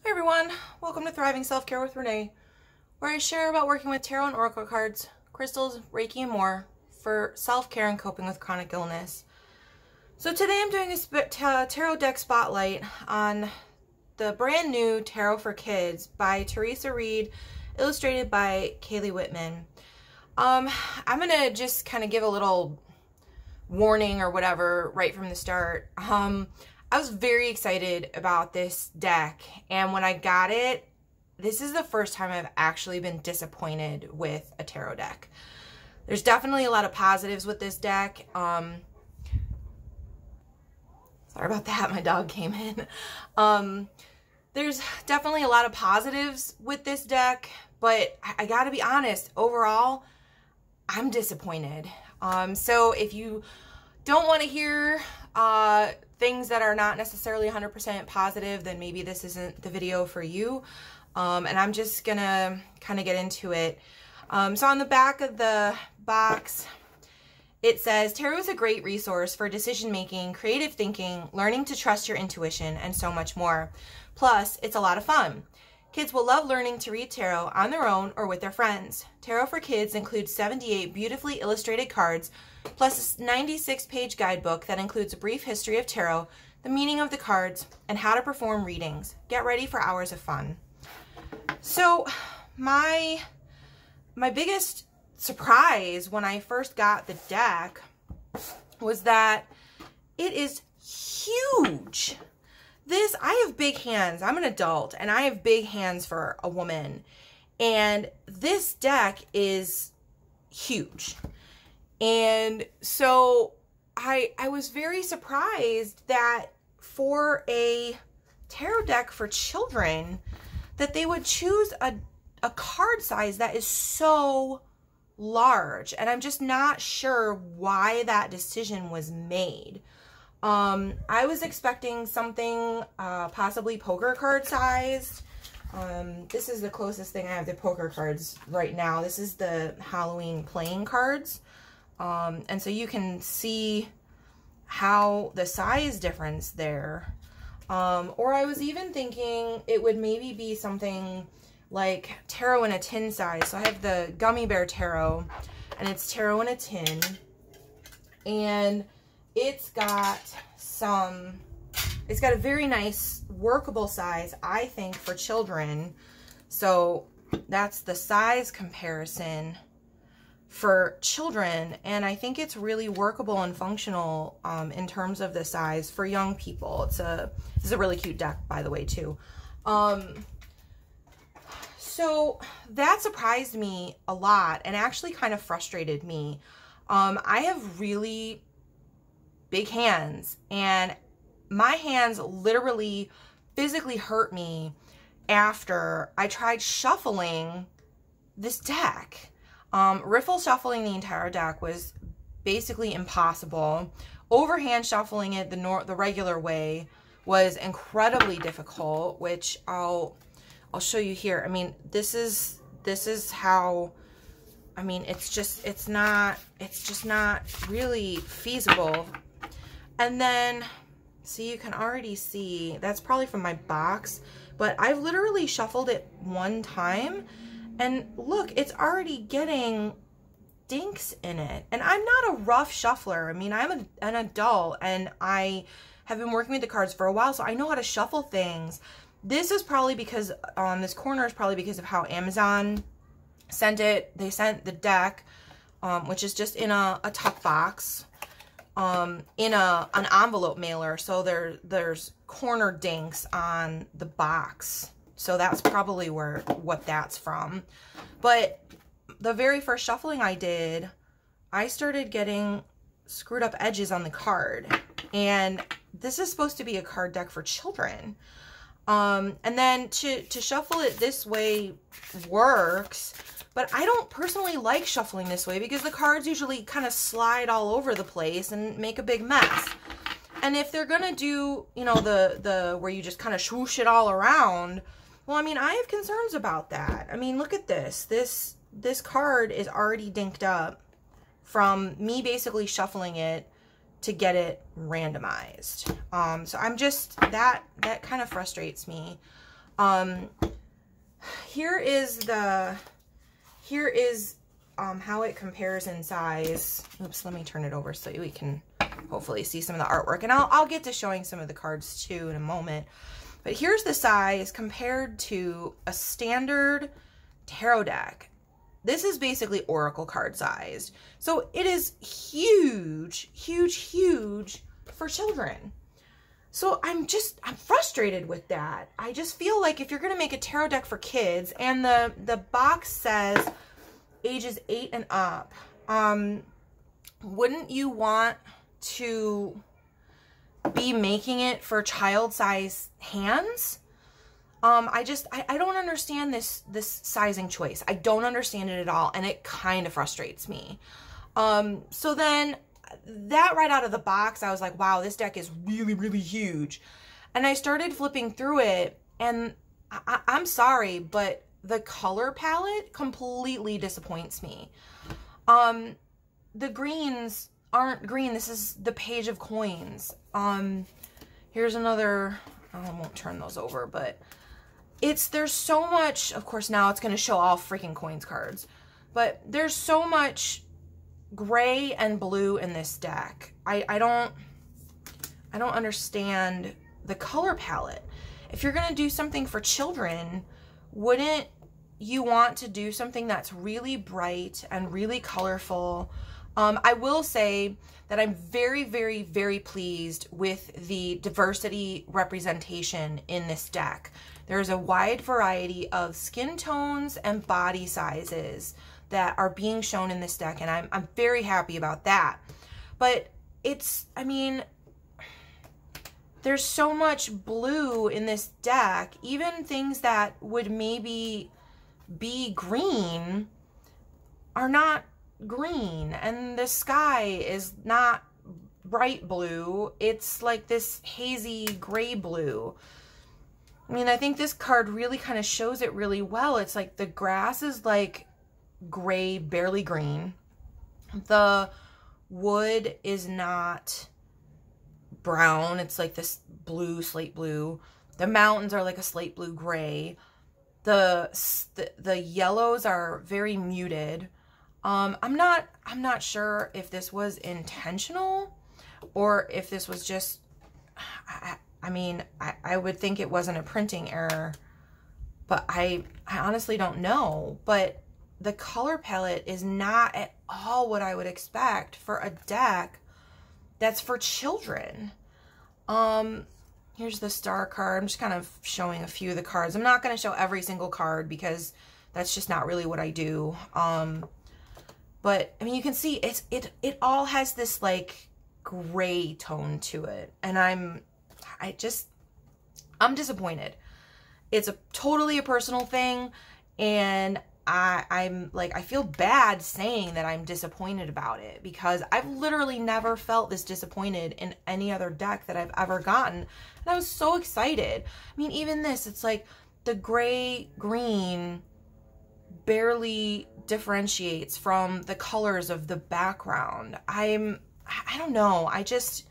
Hey everyone, welcome to Thriving Self-Care with Renee, where I share about working with tarot and oracle cards, crystals, Reiki, and more for self-care and coping with chronic illness. So today I'm doing a tarot deck spotlight on the brand new Tarot for Kids by Teresa Reed, illustrated by Kaylee Whitman. I'm going to just kind of give a little warning or whatever right from the start. I was very excited about this deck, and when I got it, this is the first time I've actually been disappointed with a tarot deck. There's definitely a lot of positives with this deck. Sorry about that, my dog came in. There's definitely a lot of positives with this deck, but I gotta be honest, overall, I'm disappointed. So if you don't want to hear things that are not necessarily 100% positive, then maybe this isn't the video for you. And I'm just gonna kind of get into it. So on the back of the box, it says, tarot is a great resource for decision making, creative thinking, learning to trust your intuition, and so much more. Plus, it's a lot of fun. Kids will love learning to read tarot on their own or with their friends. Tarot for Kids includes 78 beautifully illustrated cards, plus a 96-page guidebook that includes a brief history of tarot, the meaning of the cards, and how to perform readings. Get ready for hours of fun. So, my biggest surprise when I first got the deck was that it is huge. I have big hands. I'm an adult, and I have big hands for a woman. And this deck is huge. And so I was very surprised that for a tarot deck for children, that they would choose a card size that is so large. And I'm just not sure why that decision was made. I was expecting something possibly poker card sized. This is the closest thing I have to poker cards right now. This is the Halloween playing cards. And so you can see how the size difference there. Or I was even thinking it would maybe be something like tarot in a tin size. So I have the Gummy Bear Tarot, and it's tarot in a tin. And it's got a very nice workable size, I think, for children. So that's the size comparison for children, and I think it's really workable and functional in terms of the size for young people. This is a really cute deck, by the way, too. So that surprised me a lot and actually kind of frustrated me. I have really big hands, and my hands literally physically hurt me after I tried shuffling this deck. Riffle shuffling the entire deck was basically impossible. Overhand shuffling it the regular way was incredibly difficult, which I'll show you here. I mean, this is how, I mean, it's just not really feasible. And then, see, you can already see, that's probably from my box, but I've literally shuffled it one time, and look, it's already getting dinks in it. And I'm not a rough shuffler. I mean, I'm an adult, and I have been working with the cards for a while, so I know how to shuffle things. This is probably because, this corner is probably because of how Amazon sent it. They sent the deck, which is just in a tuck box, in an envelope mailer, so there's corner dinks on the box. So that's probably what that's from. But the very first shuffling I did, I started getting screwed up edges on the card. And this is supposed to be a card deck for children. And then to shuffle it this way works, but I don't personally like shuffling this way because the cards usually kind of slide all over the place and make a big mess. And if they're gonna do, you know, the where you just kind of swoosh it all around, well, I mean, I have concerns about that. I mean, look at this. This card is already dinked up from me basically shuffling it to get it randomized. So I'm just, that kind of frustrates me. Here is how it compares in size. Oops, let me turn it over so we can hopefully see some of the artwork. And I'll get to showing some of the cards too in a moment. But here's the size compared to a standard tarot deck. This is basically oracle card sized. So it is huge, huge, huge for children. So I'm frustrated with that. I just feel like if you're going to make a tarot deck for kids, and the box says ages 8 and up, wouldn't you want to be making it for child-size hands? I don't understand this sizing choice. I don't understand it at all, and it kind of frustrates me. So then that right out of the box, I was like, wow, this deck is really, really huge. And I started flipping through it, and I'm sorry, but the color palette completely disappoints me. The greens aren't green. This is the Page of Coins. Here's another, I won't turn those over, but there's so much, of course now it's going to show all freaking coins cards, but there's so much gray and blue in this deck. I don't understand the color palette. If you're going to do something for children, wouldn't you want to do something that's really bright and really colorful? I will say that I'm very, very, very pleased with the diversity representation in this deck. There's a wide variety of skin tones and body sizes that are being shown in this deck, and I'm very happy about that. But I mean, there's so much blue in this deck. Even things that would maybe be green are not green, and the sky is not bright blue. It's like this hazy gray blue. I mean, I think this card really kind of shows it really well. It's like the grass is like gray, barely green. The wood is not brown. It's like this blue, slate blue. The mountains are like a slate blue gray. The yellows are very muted. I'm not sure if this was intentional or if this was just, I mean, I would think it wasn't a printing error, but I honestly don't know. But the color palette is not at all what I would expect for a deck that's for children. Here's the star card. I'm just kind of showing a few of the cards. I'm not going to show every single card because that's just not really what I do. But I mean, you can see it all has this like gray tone to it, and I'm disappointed. It's totally a personal thing, and I'm like, I feel bad saying that I'm disappointed about it because I've literally never felt this disappointed in any other deck that I've ever gotten. And I was so excited. I mean, even this, it's like the gray green barely differentiates from the colors of the background. I don't know. I guess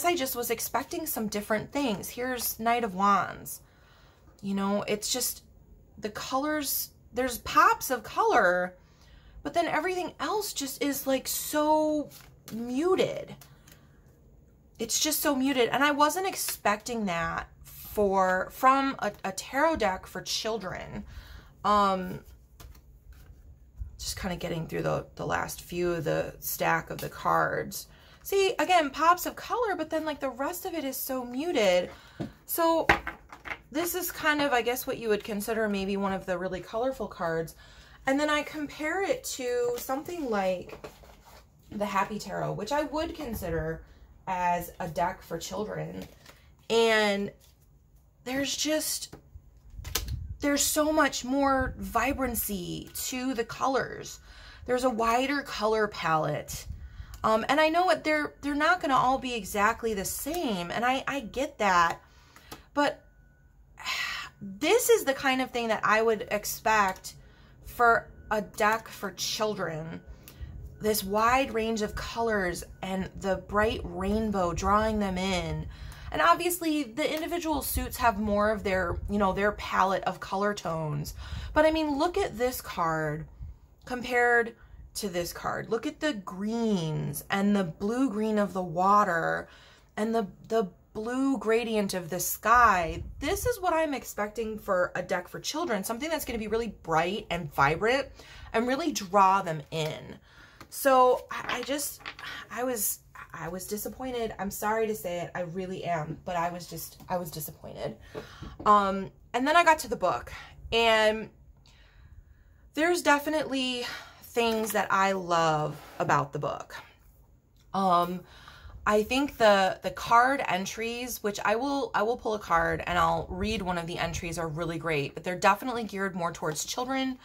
I just was expecting some different things. Here's Knight of Wands. You know, it's just the colors, there's pops of color, but then everything else just is like so muted. It's just so muted. And I wasn't expecting that from a tarot deck for children. Just kind of getting through the last few of the stack of the cards. See, again, pops of color, but then like the rest of it is so muted. So this is kind of, I guess, what you would consider maybe one of the really colorful cards. And then I compare it to something like the Happy Tarot, which I would consider as a deck for children. And there's so much more vibrancy to the colors. There's a wider color palette. And I know what they're not going to all be exactly the same. And I get that. But this is the kind of thing that I would expect for a deck for children. This wide range of colors and the bright rainbow drawing them in. And obviously the individual suits have more of their, you know, their palette of color tones. But I mean, look at this card compared to this card. Look at the greens and the blue-green of the water and the blue gradient of the sky. This is what I'm expecting for a deck for children, something that's going to be really bright and vibrant and really draw them in. So I was disappointed. I'm sorry to say it. I really am, but I was disappointed. And then I got to the book, and there's definitely things that I love about the book. I think the card entries, which I will pull a card and I'll read one of the entries, are really great, but they're definitely geared more towards children,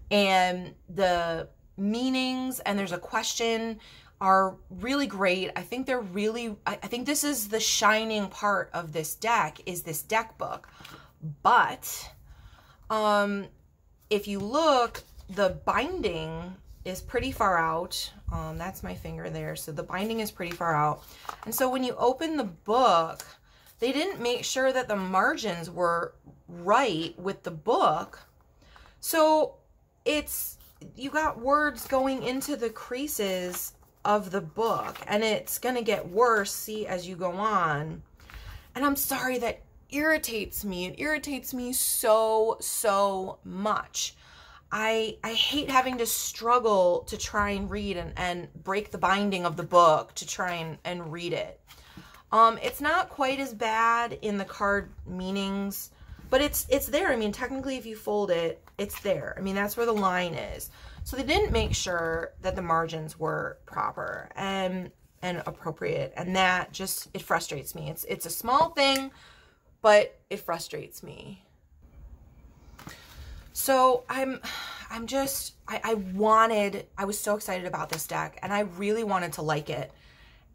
and the meanings, and there's a question, are really great. I think they're really, I think this is the shining part of this deck, is this deck book. But if you look, the binding is pretty far out. That's my finger there. So the binding is pretty far out. And so when you open the book, they didn't make sure that the margins were right with the book. So you got words going into the creases of the book, and it's going to get worse, see, as you go on. And I'm sorry, that irritates me. It irritates me so much. I hate having to struggle to try and read and break the binding of the book to try and read it. It's not quite as bad in the card meanings, but it's there. I mean, technically, if you fold it, it's there. I mean, that's where the line is. So they didn't make sure that the margins were proper and appropriate, and that just, it frustrates me. It's a small thing, but it frustrates me. So I was so excited about this deck, and I really wanted to like it,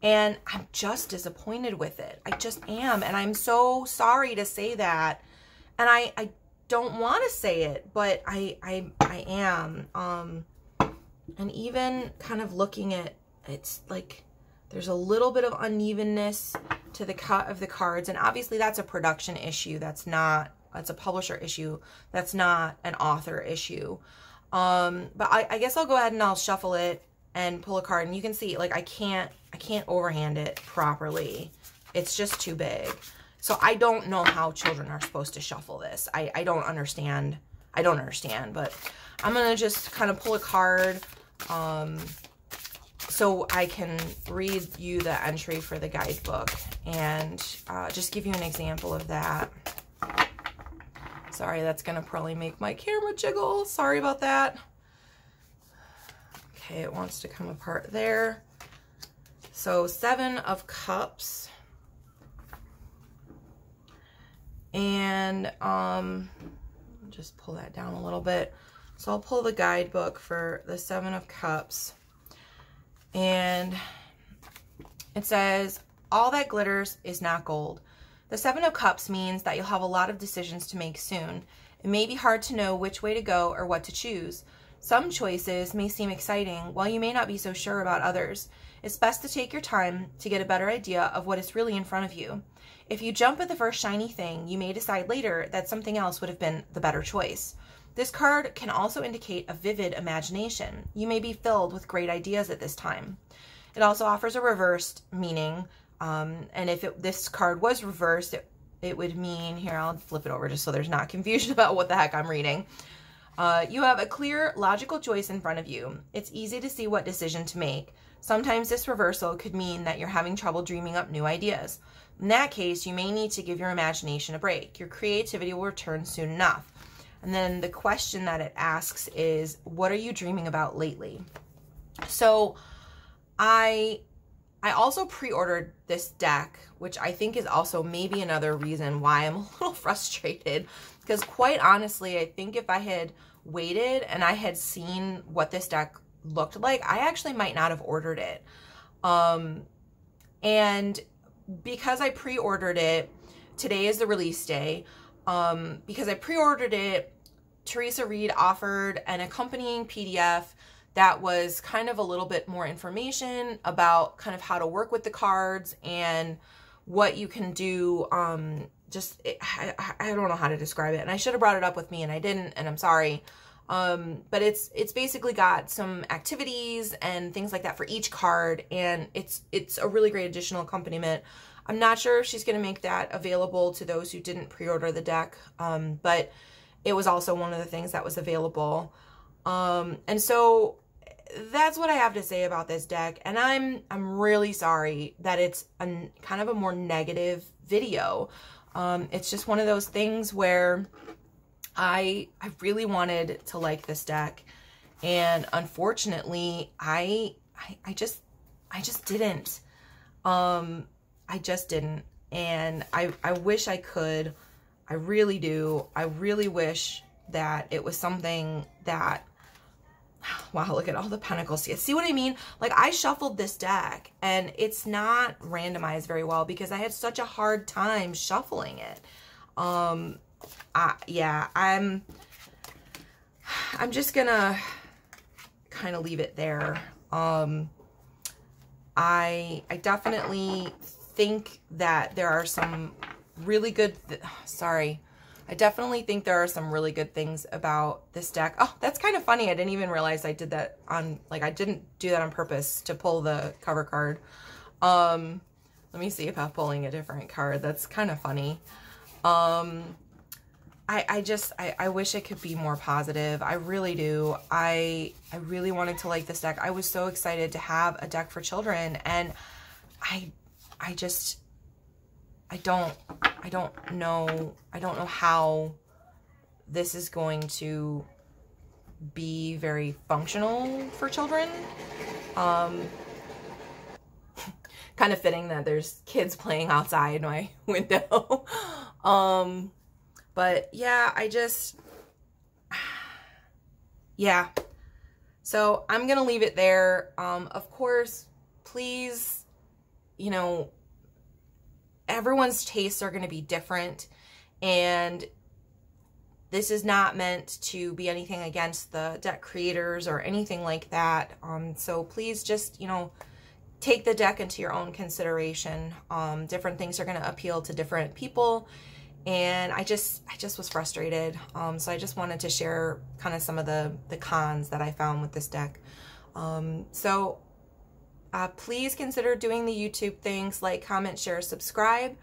and I'm just disappointed with it. I just am, and I'm so sorry to say that, and I don't want to say it, but I am. And even kind of looking at, it's like there's a little bit of unevenness to the cut of the cards, and obviously that's a production issue. That's a publisher issue. That's not an author issue. But I guess I'll go ahead and I'll shuffle it and pull a card, and you can see, like, I can't overhand it properly. It's just too big. So I don't know how children are supposed to shuffle this. I don't understand. I don't understand, but I'm going to just kind of pull a card so I can read you the entry for the guidebook and just give you an example of that. Sorry, that's going to probably make my camera jiggle. Sorry about that. Okay, it wants to come apart there. So 7 of Cups. And just pull that down a little bit. So I'll pull the guidebook for the 7 of Cups. And it says, all that glitters is not gold. The 7 of Cups means that you'll have a lot of decisions to make soon. It may be hard to know which way to go or what to choose. Some choices may seem exciting, while you may not be so sure about others. It's best to take your time to get a better idea of what is really in front of you. If you jump at the first shiny thing, you may decide later that something else would have been the better choice. This card can also indicate a vivid imagination. You may be filled with great ideas at this time. It also offers a reversed meaning, and if this card was reversed, it would mean, here, I'll flip it over just so there's not confusion about what the heck I'm reading. You have a clear, logical choice in front of you. It's easy to see what decision to make. Sometimes this reversal could mean that you're having trouble dreaming up new ideas. In that case, you may need to give your imagination a break. Your creativity will return soon enough. And then the question that it asks is, what are you dreaming about lately? So I also pre-ordered this deck, which I think is also maybe another reason why I'm a little frustrated. Because quite honestly, I think if I had waited and I had seen what this deck looked like, I actually might not have ordered it. And because I pre-ordered it, today is the release day. Because I pre-ordered it, Teresa Reed offered an accompanying PDF that was kind of a little bit more information about kind of how to work with the cards and what you can do. I don't know how to describe it, and I should have brought it up with me and I didn't, and I'm sorry. But it's basically got some activities and things like that for each card, and it's a really great additional accompaniment. I'm not sure if she's going to make that available to those who didn't pre-order the deck, but it was also one of the things that was available. And so that's what I have to say about this deck, and I'm really sorry that it's kind of a more negative video. It's just one of those things where I really wanted to like this deck, and unfortunately I just didn't. I just didn't, and I wish I could. I really do. I really wish that it was something that, wow, look at all the pentacles. See what I mean? Like, I shuffled this deck and it's not randomized very well because I had such a hard time shuffling it. Yeah, I'm just gonna kind of leave it there. I definitely think that there are some really good, I definitely think there are some really good things about this deck. Oh, that's kind of funny. I didn't even realize I did that on, like, I didn't do that on purpose to pull the cover card. Let me see if I'm pulling a different card. That's kind of funny. I wish it could be more positive. I really do. I really wanted to like this deck. I was so excited to have a deck for children, and I don't know how this is going to be very functional for children. Kind of fitting that there's kids playing outside my window. But yeah, yeah. So I'm gonna leave it there. Of course, please, you know, everyone's tastes are going to be different, and this is not meant to be anything against the deck creators or anything like that. So please just, you know, take the deck into your own consideration. Different things are going to appeal to different people, and I just was frustrated. So I just wanted to share kind of some of the cons that I found with this deck. Please consider doing the YouTube things, like, comment, share, subscribe,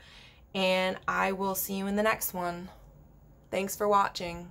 and I will see you in the next one. Thanks for watching.